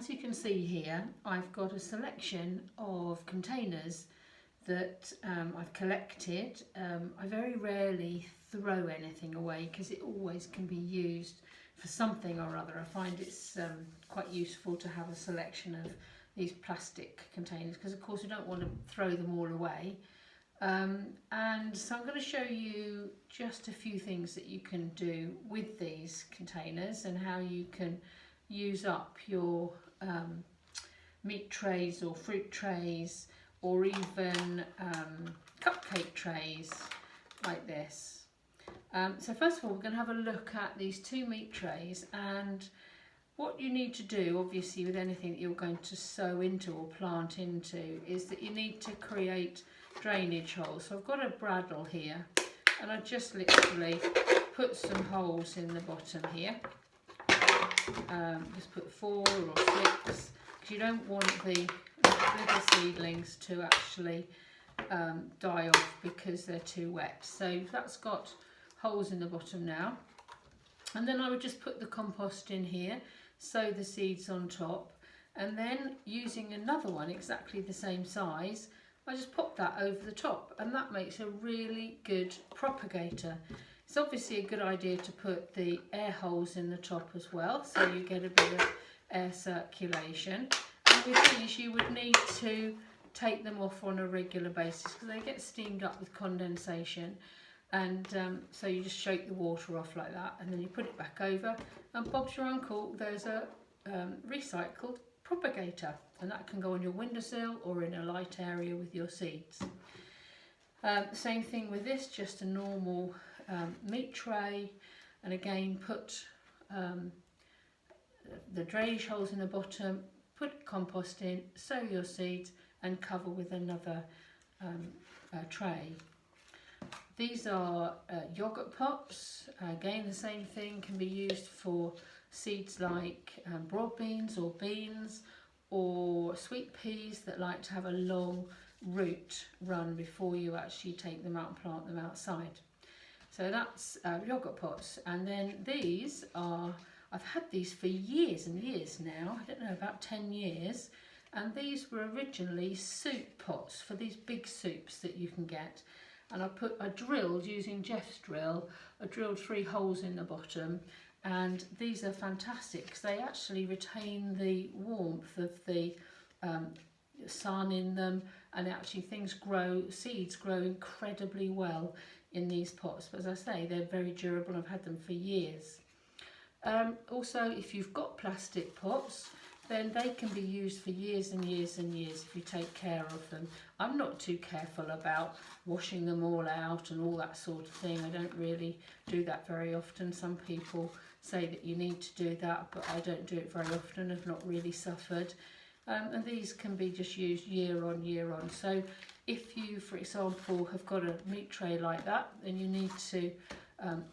as you can see here, I've got a selection of containers that I've collected. I very rarely throw anything away because it always can be used for something or other. I find it's quite useful to have a selection of these plastic containers because of course we don't want to throw them all away. And so I'm going to show you just a few things that you can do with these containers and how you can use up your meat trays or fruit trays or even cupcake trays like this. So first of all, we're going to have a look at these two meat trays, and what you need to do, obviously with anything that you're going to sow into or plant into, is that you need to create drainage holes. So I've got a bradawl here, and I just literally put some holes in the bottom here. Just put 4 or 6, because you don't want the little seedlings to actually die off because they're too wet. So that's got holes in the bottom now, and then I would just put the compost in here, sow the seeds on top, and then using another one exactly the same size, I just pop that over the top, and that makes a really good propagator. It's obviously a good idea to put the air holes in the top as well, so you get a bit of air circulation. And with these you would need to take them off on a regular basis because they get steamed up with condensation, and so you just shake the water off like that, and then you put it back over, and Bob's your uncle, there's a recycled propagator, and that can go on your windowsill or in a light area with your seeds. Same thing with this, just a normal meat tray, and again put the drainage holes in the bottom, put compost in, sow your seeds, and cover with another tray. These are yogurt pots. Again, the same thing, can be used for seeds like broad beans or beans, or sweet peas that like to have a long root run before you actually take them out and plant them outside. So that's yogurt pots. And then these are, I've had these for years and years now, I don't know, about 10 years, and these were originally soup pots for these big soups that you can get. And I drilled, using Jeff's drill, I drilled 3 holes in the bottom, and these are fantastic because they actually retain the warmth of the sun in them, and actually seeds grow incredibly well in these pots. But as I say, they're very durable. I've had them for years. Also, if you've got plastic pots, then they can be used for years and years and years if you take care of them. I'm not too careful about washing them all out and all that sort of thing. I don't really do that very often. Some people say that you need to do that, but I don't do it very often. I've not really suffered. And these can be just used year on year on. So if you, for example, have got a meat tray like that, then you need to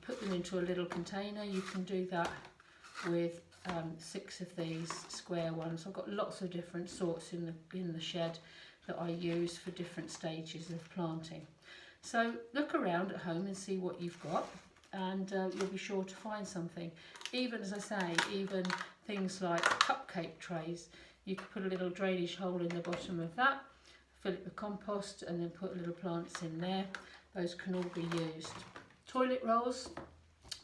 put them into a little container. You can do that with 6 of these square ones. I've got lots of different sorts in the shed that I use for different stages of planting. So look around at home and see what you've got, and you'll be sure to find something. Even, as I say, even things like cupcake trays, you could put a little drainage hole in the bottom of that, fill it with compost, and then put little plants in there. Those can all be used. Toilet rolls,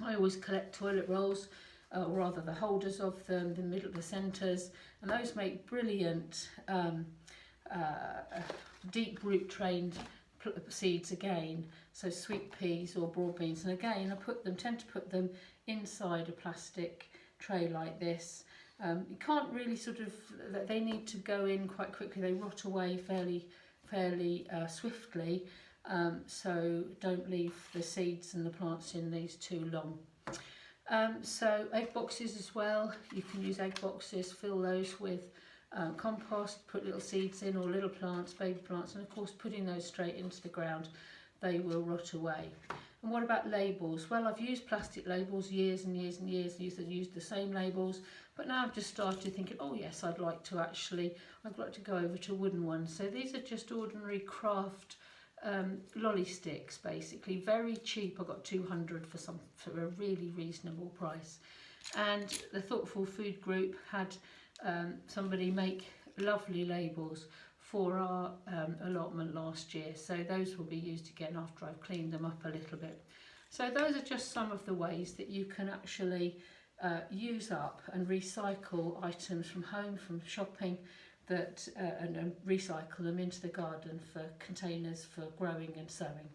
I always collect toilet rolls, or rather the holders of them, the middle, the centres, and those make brilliant deep root trained seeds again, so sweet peas or broad beans. And again, I tend to put them inside a plastic tray like this. You can't really they need to go in quite quickly. They rot away fairly swiftly, so don't leave the seeds and the plants in these too long. So egg boxes as well, you can use egg boxes, fill those with compost, put little seeds in, or little plants, baby plants, and of course putting those straight into the ground, they will rot away. And what about labels? Well, I've used plastic labels years and years and years, used the same labels, but now I've just started thinking, oh yes, I'd like to go over to wooden ones. So these are just ordinary craft lolly sticks, basically, very cheap. I got 200 for a really reasonable price. And the Thoughtful Food Group had somebody make lovely labels for our allotment last year, so those will be used again after I've cleaned them up a little bit. So those are just some of the ways that you can actually use up and recycle items from home, from shopping, that and recycle them into the garden for containers for growing and sowing.